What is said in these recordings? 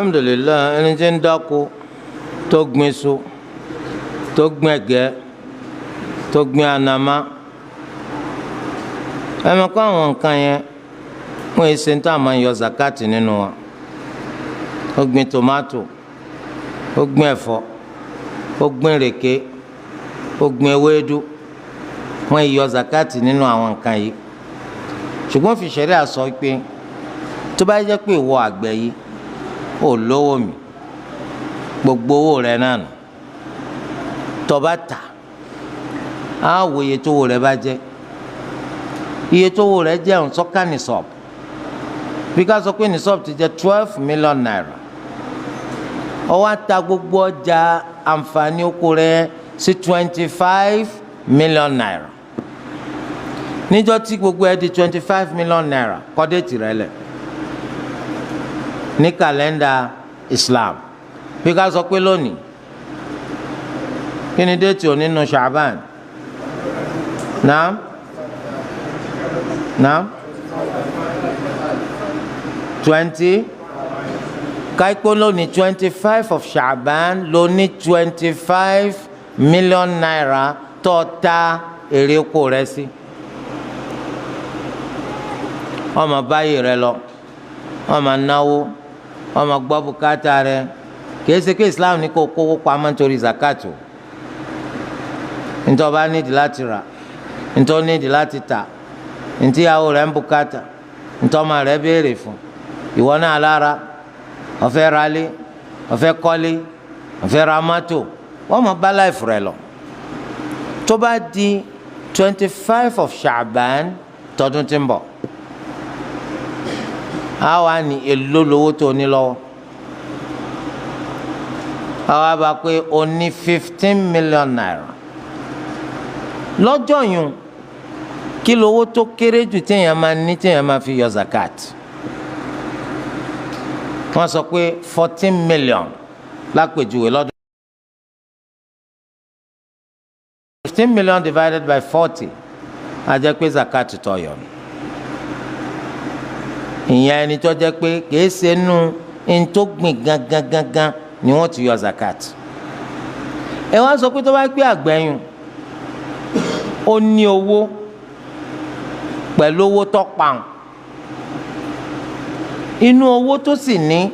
alhamdulilayi ẹni tí ń dáko tó gbin so tó gbin ẹ̀gẹ́ tó gbin anamá ẹ mọ̀ kó àwọn nǹkan yẹn wọ́n yìí ṣe ń tà máa ń yọ zakati nínú wa ó gbin tomato ó gbin ẹ̀fọ́ ó gbin rèké ó gbin ewédú wọ́n yìí yọ zakati nínú àwọn nǹkan yìí ṣùgbọ́n fi ṣẹ̀ríà sọ pé tó bá jẹ́ pé ìwọ àgbẹ̀ yìí ó lówó mi gbogbo owó rẹ̀ náà nù tó bá tà á wo iye tó owó rẹ̀ bá jẹ́ iye tó owó rẹ̀ jẹ́ sọ́kà ní sọ́ọ̀bù bí ká sọ pé ní sọ́ọ̀bù ti jẹ́ 12 million naira ó wá ta gbogbo ọjà àǹfààní oko rẹ̀ sí 25 million naira níjọ́ tí gbogbo ẹ̀ di 25 million naira kọ́dé tìrẹ lẹ̀ ní kàlẹ́ndà Islam bí ká sọ pé lónìí kí ni déètì òní nínú Ṣàbán naam 20 káíkó lónìí 25 of Ṣàbán lóní 25 million naira tó ta èrè oko rẹ̀ sí ọmọ báyìí rẹ̀ lọ ọmọ náwó ọmọ gbọ́ bùkátà rẹ̀ kìí ṣe kí Islam ní kó kówó pamọ́ nítorí zakato nítorí ọba nídìí láti rà nítorí nídìí láti tà nítorí ìyàwó rẹ̀ ń bùkátà nítorí ọmọ rẹ̀ béèrè fún ìwọ náà lára ó fẹ́ ralé ó fẹ́ kọ́lé ó fẹ́ ra mọ́tò wọ́n mọ̀ bá láìfù rẹ̀ lọ tó bá di 25 of Sha'ban tọdún tí ń bọ̀ àwa ní èlò lówó tó ní lọ́wọ́ àwa bá pé o ní 15 million naira lọ́jọ́ yùn kí lówó tó kéré jù téèyàn máa ní téèyàn máa fi yọ zakat wọ́n sọ pé 14 million lápèjúwe lọ́dún 15 million divided by 40 á jẹ́ pé zakat tó yọ ni ìyẹn ẹni tó jẹ́ pé kìí ṣe nù ẹni tó gbìn gangan ni wọ́n ti yọ zakat ẹ wá sọ pé tó bá pé àgbẹ̀yìn ó ní owó pẹ̀lú owó tó pàun inú owó tó sì ní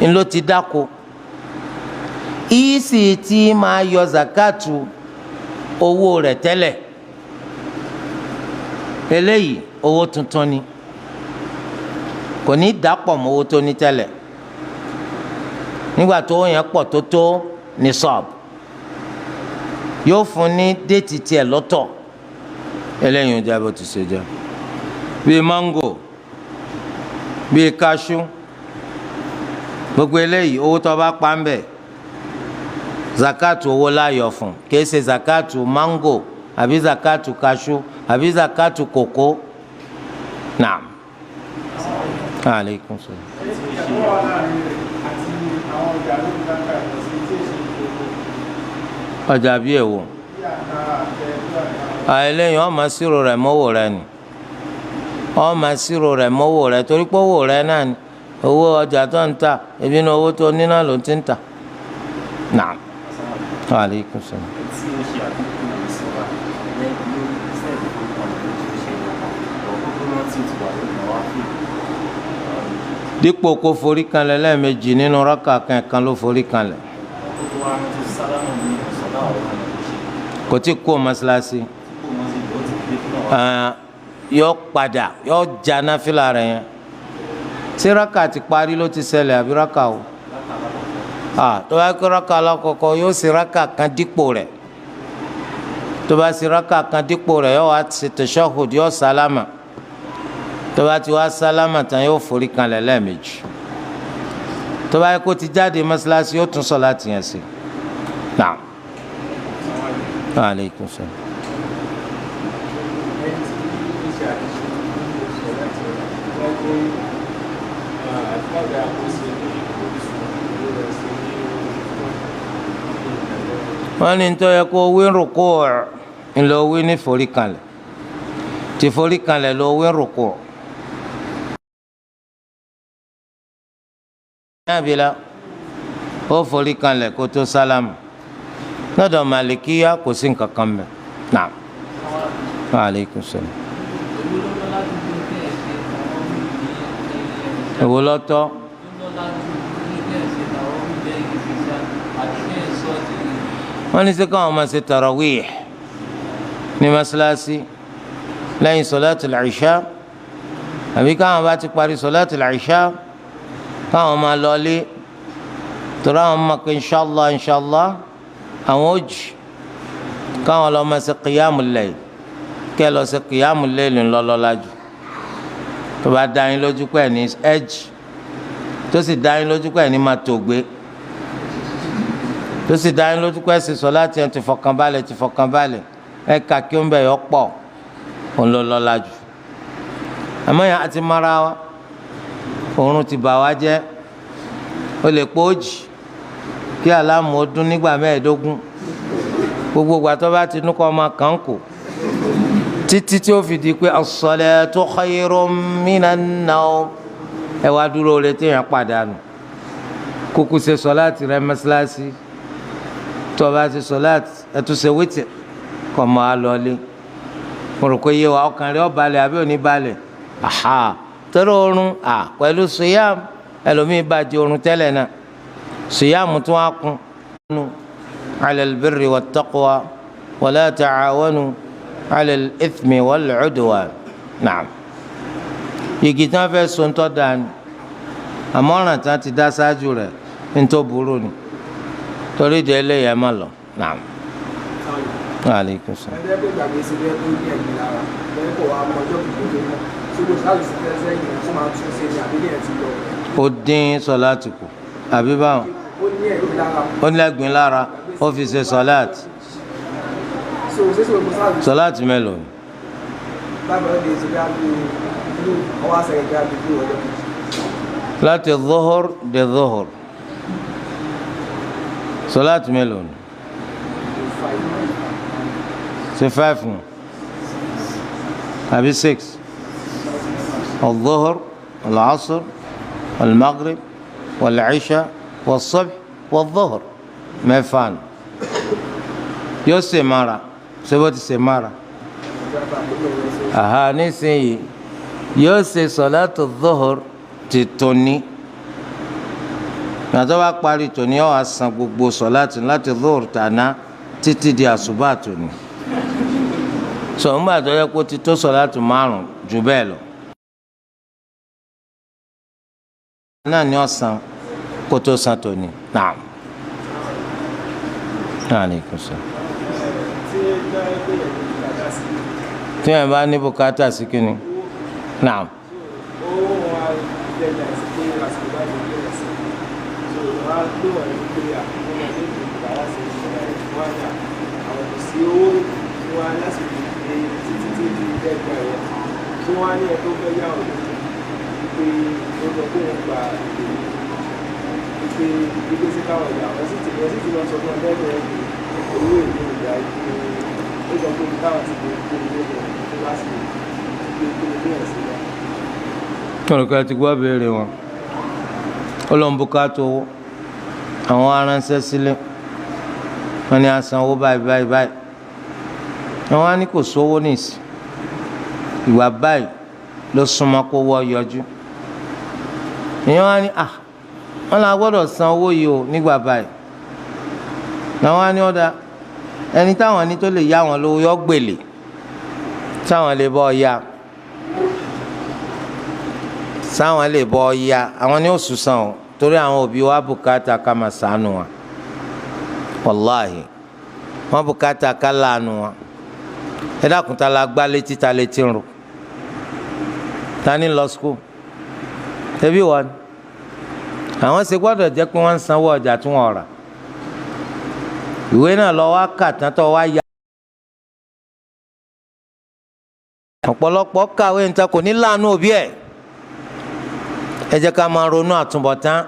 ni ló ti dáko ìyí sì ti máa yọ zakatu owó rẹ̀ tẹ́lẹ̀ eléyìí owó tuntun ni kò ní dàpọ̀ mọ́ owó tó ní tẹ́lẹ̀ nígbà tó yẹn pọ̀ tó ní sọ́ọ̀bù yóò fún ní déètì tiẹ̀ lọ́tọ̀ eléyìí ń jẹ́ bó ti ṣe jẹ́ bíi mango bíi kaṣú gbogbo eléyìí owó tó bá pa ń bẹ̀ zakatu owó láyọ̀ fún kìí ṣe zakatu mango àbí zakatu kaṣú àbí zakatu kòkó naam. Aleykum salaam. Ọjà bí èwo àìlẹ́yìn ọmọ sírò rẹ̀ mọ́wó rẹ̀ ni ọmọ sírò rẹ̀ mọ́wó rẹ̀ torí pé owó rẹ̀ náà ni owó ọjà tó ń tà ebi ní owó tó ní náà ló ti ń tà. Naam. Aleykum salaam. dípò kó forí kanlẹ̀ lẹ́ẹ̀mejì nínú rákà kan ló forí kanlẹ̀ kò tí kó mọ́sálásí yọ padà yọ já náfìlà rẹ̀ yẹn ṣé rákà ti parí ló ti ṣẹlẹ̀ àbí rákà o tó bá kó rákà alákọ̀ọ́kọ́ yóò ṣe rákà kan dípò rẹ̀ tó bá ṣe rákà kan dípò rẹ̀ yọ wá ṣe tashahhud yọ sálámà tó bá ti wá sálámà tán yóò forí kanlẹ̀ lẹ́ẹ̀mejì tó bá yẹ kó ti jáde mọ́sálásí yóò tún sọ̀láàtì yẹn sí. Naam. Aleykum salaam. wọ́n ní tó yẹ kó wí rúkú ńlọ wí ní forí kanlẹ̀ tí forí kanlẹ̀ lọ wí rúkú. nábìlà ó forí kanlẹ̀ kó tó sálámù lọ́dọ̀ màlìkíyà kò sí nǹkan kan mẹ́. Naam. Wa alaikum salaam. èwo lọ́tọ̀ wọ́n ní sẹ́ káwọn máa ṣe tarawih ní mọ́ṣáláṣí lẹ́yìn sọ̀láàtùl ìṣá àbí káwọn bá ti parí sọ̀láàtùl ìṣá káwọn máa lọlé torí àwọn máa pe inṣàlá àwọn ò jì káwọn lọ máa ṣe qiyamul layl kẹ́ lọ ṣe qiyamul layl ńlọ́lọ́lá jù tó bá dá yín lójú pé ní ẹ̀jì tó sì dá yín lójú pé ní máa tó gbé tó sì dá yín lójú pé ṣe sọ̀láàtì ẹ̀ ti fọkànbalẹ̀ ẹ̀ kà kí ó ń bẹ̀ yọ pọ̀ ńlọ́lọ́lá jù àmọ́ yẹn àti mara wa oorun ti bà wá jẹ́ ó lè pọ̀ òjì kí aláàmù ó dún nígbà mẹ́ẹ̀ẹ́dógún gbogbo ìgbà tó bá ti nú kọ́ ọmọ kan kù títí tí ó fi di pé as-salatu khayrun minan nawm ẹ wá dúró rẹ téèyàn pàdánù kúkú ṣe sọláàtì rẹ mọ́ṣáláṣí tó o bá ṣe sọláàtì ẹ tún ṣe wítìrì kọ́ mọ́ a lọ́lé mo rò pé yé wa ọkàn rẹ ó balẹ̀ àbí ò ní balẹ̀ aha tẹ́lẹ̀ oorun pẹ̀lú siyam ẹlòmíì bá di oorun tẹ́lẹ̀ náà siyam tún á kún ala al-birri wat-taqwa wala ta'awanu ala al-ithmi wal-'udwan. Naam. igi tí wọ́n fẹ́ so ń tọ́ da ni àmọ́ ọ̀ràn tí wọ́n ti dá ṣáájú rẹ̀ ń tó burú ni torí ìdí ẹlẹ́yà má lọ. Naam. Aleykum salaam. ó dín sọláàtì kù àbí báwọn ó lẹ́gbìn lára ó fi ṣe sọláàtì sọláàtì mélòó ni. láti dhuhur dé dhuhur sọláàtì mélòó ni ṣe 5 ni àbí 6. الظهر والعصر والمغرب والعشاء والصبح والظهر مفان يوسي مارا سبوت سمارا نسي يوسي صلاة الظهر تتوني nàtọ́ bá parí tòní ọ̀ àsàn gbogbo sọ̀láàtì láti dhuhur tàná títí di àsùbá tòní sọ̀ngbà tó yẹ kó ti tó sọ̀láàtì 5 jù bẹ́ẹ̀ lọ. náà ni ọ̀sán kó tó san tòní. Naam. Aleykum salaam. tí wọn bá ní bùkátà sí kínní. Naam. pé ó lọ kó wọn gba ìpè sí káwọn ìyá wọn sì ti lọ sọ fún ọdẹ rẹ owó èlé ìgbà ìpè ó sọ pé káwọn ti lè kó owó rẹ tó bá sì lè kó owó rẹ sí lọ. olùkọ́ ti gbọ́ béèrè wọn olóńbùkátà owó àwọn aránṣẹ́ sílé wọn ni a san owó báyìí wọn á ní kò sówó nìsí ìwà báyìí ló súnmọ́ kó wọ́ yọjú èèyàn wá ní wọn là gbọ́dọ̀ san owó yìí o nígbà báyìí làwọn á ní ọ̀dà ẹni táwọn ní tó lè yá wọn lówó yọ gbèlè táwọn lè bọ́ ya sáwọn lè bọ́ ya àwọn ní oṣù san o torí àwọn òbí wa bùkátà ká máa ṣàánú wa wàláhì wọn bùkátà ká láàánú wa ẹ dákun ta la gbá létí ta létí ń ro ta ni lọ skul ẹbí wọn àwọn ṣe gbọ́dọ̀ jẹ́ pé wọ́n ń sanwó ọjà tí wọ́n rà ìwé náà lọ wá kà tán tó wá ya ọ̀pọ̀lọpọ̀ kàwé níta kò ní láàánú òbí ẹ̀ ẹ jẹ́ ká máa ronú àtúbọ̀tán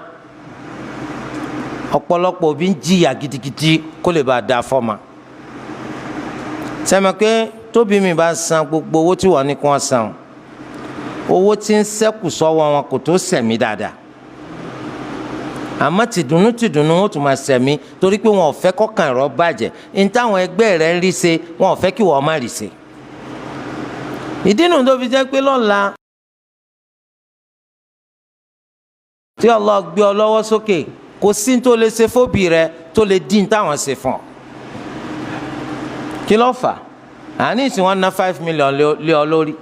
ọ̀pọ̀lọpọ̀ òbí ń jìyà gidigidi kó lè bá a da fọ́mà sẹ́mi pé tóbi mi bá san gbogbo owó tí wọ́n ní kí wọ́n san owó tí ń ṣẹ́kù sọ́wọ́ wọn kò tó sẹ̀mí dáadáa àmọ́ tìdùnnú wọn tún máa sẹ̀mí torí pé wọn ò fẹ́ kọ́kàn rọ bàjẹ́ ní táwọn ẹgbẹ́ rẹ̀ ń rí ṣe wọn ò fẹ́ kí wọ́n má rí ṣe. ìdí nu tó fi jẹ́ pé lọ́la tí Allah gbé ọ lọ́wọ́ sókè kò sí tó lè ṣe fóbì rẹ tó lè dín táwọn ṣe fún ọ. kí ló fà á ní ìsìn wọn ná 5 million lé ọ lórí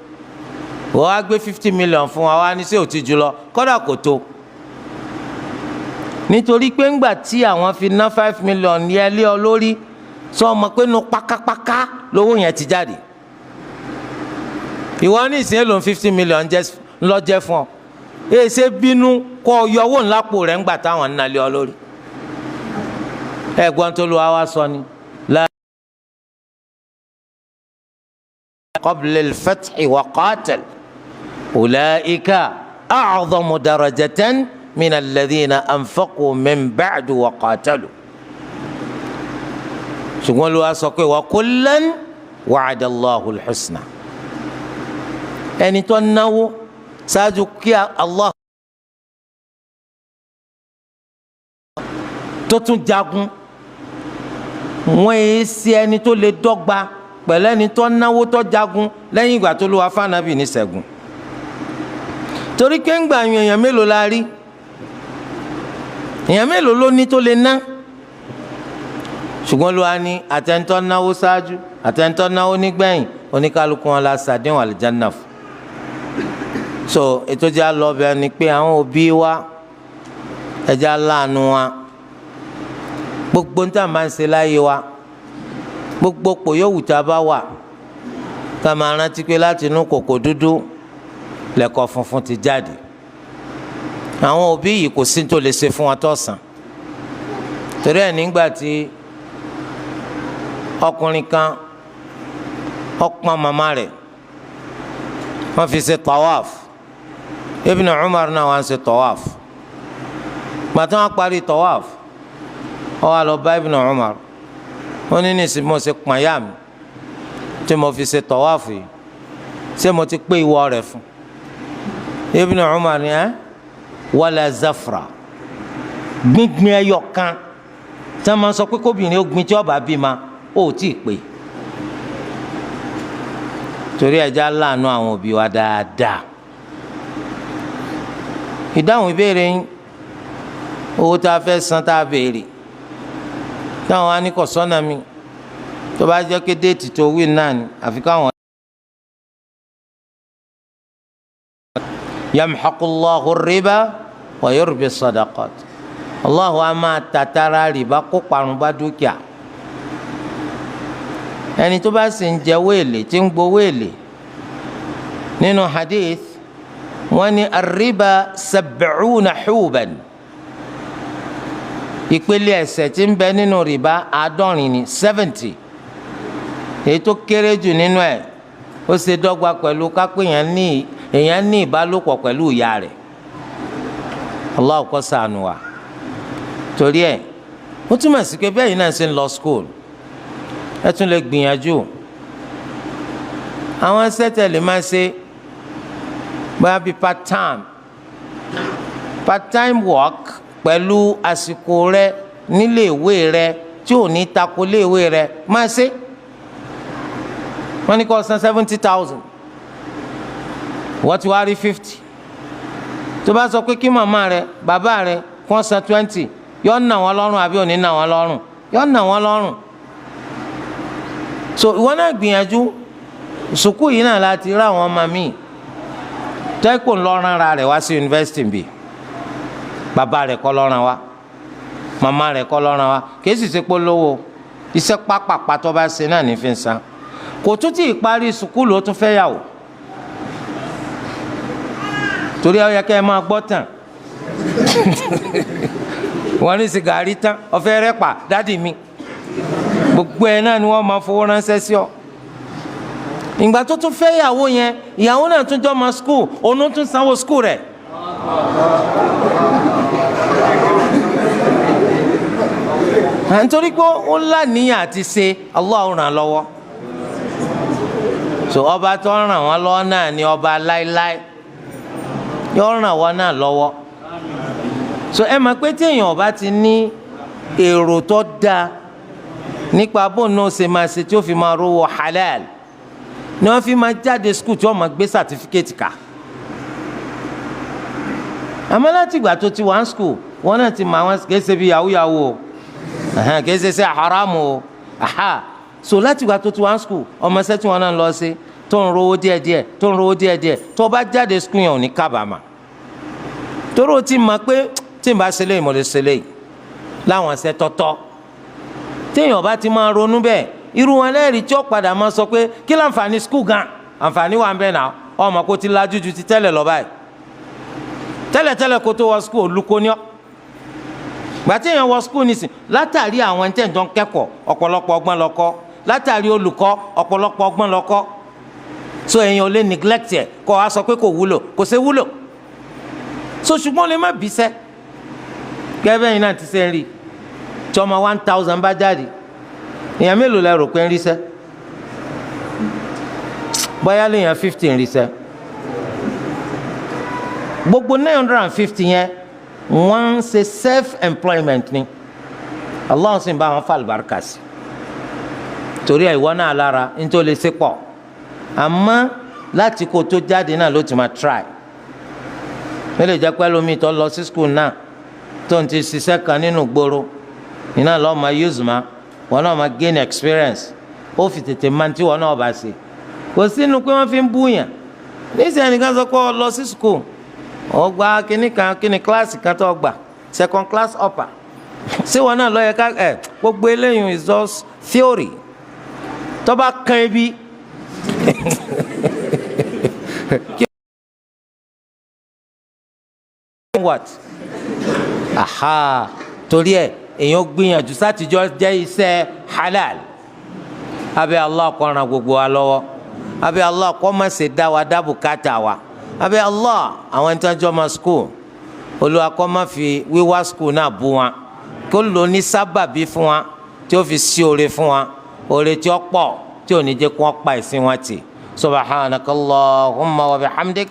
wọ́n á gbé 50 million fún wa wá ní sí òtí jùlọ kọ́dà kò tó nítorí pé ńgbà tí àwọn fi ná 5 million yẹ lé ọ lórí sọ ọmọ pé nu pákápáká lówó yẹn ti jáde ìwọ ní ìsìn èlò 50 million lọ jẹ fún ọ èsè bínú kọ yọwọ́ ńlápò rẹ̀ ńgbà táwọn ń nalé ọ lórí ẹ̀gbọ́n tó lu àwa sọ ni la qabla al-fathi wa qatal ulaika a'zamu darajatan min alladhina anfaqu min ba'du wa qatalu ṣùgbọ́n lu wa sọ pé wa kullan wa'ada Allahu al-husna ẹni tó náwó ṣáájú kí Allah tó tún jagun wọ́n yé sí ẹni tó lè dọ́gba pẹ̀lú ẹni tó náwó tó jagun lẹ́yìn ìgbà tó lù wá fànàbì ní ṣẹ́gun torí pé ń gbà yàn èèyàn mélòó la rí èèyàn mélòó ló ní tó lè ná ṣùgbọ́n ló wá ní àtẹ̀ntọ́ náwó ṣáájú àtẹ̀ntọ́ náwó nígbẹ̀yìn oníkálukú wọn la ṣàdéhùn àlìjánnà fún so ètò ìjà lọ́bẹ̀ ni pé àwọn òbí wa ẹja láàánú wa gbogbo níta máa ń ṣe láyé wa gbogbo pò yóò wù tá a bá wà ká máa rántí pé láti inú kòkò dúdú lẹ̀kọ̀ funfun ti jáde àwọn òbí yìí kò sí tó lè ṣe fún wọn tọ̀sán torí ẹ̀ nígbà tí ọkùnrin kan ọpọn màmá rẹ̀ wọ́n fi ṣe tawaf Ibn Umar náà wọ́n ṣe tawaf gbàtí wọ́n parí tawaf ó wá lọ bá Ibn Umar wọ́n ní nísìnyí mo ṣe pọ̀nyá mi tí mo fi ṣe tawaf yìí ṣé mo ti pé ìwọ rẹ̀ fún Ibn Umar ni wala zafra gbíngbín ẹyọ kan tí wọ́n máa sọ pé kóbìnrin ó gbin tí ó bá bí ma ó tí ì pé torí ẹja láàánú àwọn òbí wa dáadáa ìdáhùn ìbéèrè yín owó tá a fẹ́ san tá a béèrè táwọn á ní kò sọ́nà mi tó bá jẹ́ pé déètì tó wí náà ni àfi káwọn. yamhaqullahu riba wa yurbi sadaqat Allahu a máa tàtàrà rìbá kó parun bá dúkìá ẹni tó bá sì ń jẹ wéèlè tí ń gbowó èlé nínú hadith wọ́n ní arriba sab'una huban ìpele ẹ̀ṣẹ̀ tí ń bẹ nínú rìbá 70 ni 70 èyí tó kéré jù nínú ẹ̀ ó ṣe dọ́gba pẹ̀lú kápẹ́ èèyàn ní ìbálòpọ̀ pẹ̀lú ìyá rẹ̀ Allah kó ṣàánú wa torí ẹ̀ ó túmọ̀ sí pé bẹ́ẹ̀ yìí náà ṣe ń lọ school ẹ tún lè gbìyànjú àwọn sẹ́tẹ̀ lè máa ṣe bóyá bíi part time work pẹ̀lú àsìkò rẹ nílé ìwé rẹ tí ò ní tako lé ìwé rẹ máa ṣe wọ́n ní kó san 70,000 wọ́n ti wá rí 50 tó bá sọ pé kí màmá rẹ bàbá rẹ kó san 20 yóò nà wọ́n lọ́rùn àbí ò ní nà wọ́n lọ́rùn yóò nà wọ́n lọ́rùn so ìwọ náà gbìyànjú sùkúù yìí náà láti rá àwọn ọmọ mi tẹ́kù ńlọrọ̀ ra rẹ̀ wá sí yunifásitì bíi bàbá rẹ̀ kọ́ lọ́ràn wa màmá rẹ̀ kọ́ lọ́ràn wa kìí sì ṣe polówó iṣẹ́ pápápá tó bá ṣe náà ní fi ń san kò tún tí ì parí sùkúù ló tún fẹ́ yàwó torí ó yẹ kẹ́ ẹ máa gbọ́ tàn wọ́n ní sìgárì tán ọ̀fẹ́ rẹ̀ pa dádì mi gbogbo ẹ̀ náà ni wọ́n máa fowó ránṣẹ́ sí ọ ìgbà tó tún fẹ́ ìyàwó yẹn ìyàwó náà tún jọ ma skul òun tún sanwó skul rẹ̀ nítorí pé ó láníyàn àti ṣe Allah ràn lọ́wọ́ so ọba tó ràn wọ́n lọ́wọ́ náà ni ọba láíláí yóò ràn wọ́n náà lọ́wọ́ so ẹ mọ̀ pé téèyàn ọba ti ní èrò tó dáa nípa bó náà ṣe máa ṣe tí ó fi máa rówó halal ni wọ́n fi máa jáde skul tí wọ́n máa gbé sàtífíkẹ́tì ká àmọ́ láti ìgbà tó ti wà ní skul wọ́n náà ti mọ àwọn kìí ṣe bí yahoo yahoo o kìí ṣe ṣe haramu o so láti ìgbà tó ti wà ní skul ọmọ ṣẹ́ tí wọ́n náà lọ sí tó ń rówó díẹ̀díẹ̀ tó bá jáde skul yẹn ò ní kábàámà torí o ti mọ̀ pé tí n bá ṣe léyìí mo lè ṣe léyìí láwọn ṣe tọ́tọ́ téèyàn bá ti máa ronú bẹ́ẹ̀ irú wọn lẹ́rìí tí ó padà máa sọ pé kí láǹfààní skul gan àǹfààní wà ń bẹ náà ọmọ kó ti lajú ju ti tẹ́lẹ̀ lọ báyìí tẹ́lẹ̀tẹ́lẹ̀ kó tó wọ skul olùkọ́ ni ọ́ gbà téèyàn wọ skul nísìn látàrí àwọn ẹni tẹ́ǹjọ́ ń kẹ́kọ̀ọ́ ọ̀pọ̀lọpọ̀ ọgbọ́n ló kọ́ látàrí olùkọ́ ọ̀pọ̀lọpọ̀ ọgbọ́n ló kọ́ so èèyàn ò lè neglect ẹ̀ kọ́ wa sọ pé kò wúlò kò ṣe wúlò so ṣùgbọ́n lè má bíṣẹ́ gẹ́gẹ́ yìí náà ti ṣe ń rí tí ọmọ 1000 bá jáde èèyàn mélòó lẹ rò pé ń ríṣẹ́ bóyá lèèyàn 50 ń ríṣẹ́ gbogbo 950 yẹn wọ́n ń ṣe self-employment ni Allah sì ń bá wọn fa àlùbáríkà sí torí ìwọ náà lára nítorí lè ṣe pọ̀ àmọ́ láti kó tó jáde náà ló ti máa try ó lè jẹ́ pé lómi tó lọ sí school náà tó ń ti ṣiṣẹ́ kan nínú gbòòrò iná lọ́ọ́ máa use ma wọn náà máa gain experience ó fi tètè máa tí wọn náà bá ṣe kò sínú pé wọ́n fi ń búyàn níṣẹ́ nìkan sọ pé ọ lọ sí school ọ gba kíní kíláàsì kan tó gbà second class upper ṣé wọn náà lọ yẹ ká gbogbo eléyìí is just theory tó bá kan ebi what torí èèyàn gbìyànjú sátijọ́ jẹ́ iṣẹ́ halal abẹ́ Allah kó ràn gbogbo wa lọ́wọ́ abẹ́ Allah kó má ṣe dá wa dá bùkátà wa abẹ́ Allah àwọn ẹni tí wọ́n jọ ma skul Olúwa kó má fi wíwá skul náà bú wọn kó lò ní sábàbí fún wa tí ó fi sí oore fún wa oore tí ó pọ̀ tí ò ní jẹ́ kó wọ́n pa ìsìn wọn tì subhanakallahumma wa bihamdik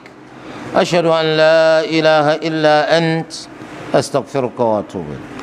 ashhadu an la ilaha illa ant astaghfiruka wa atubu ilayk.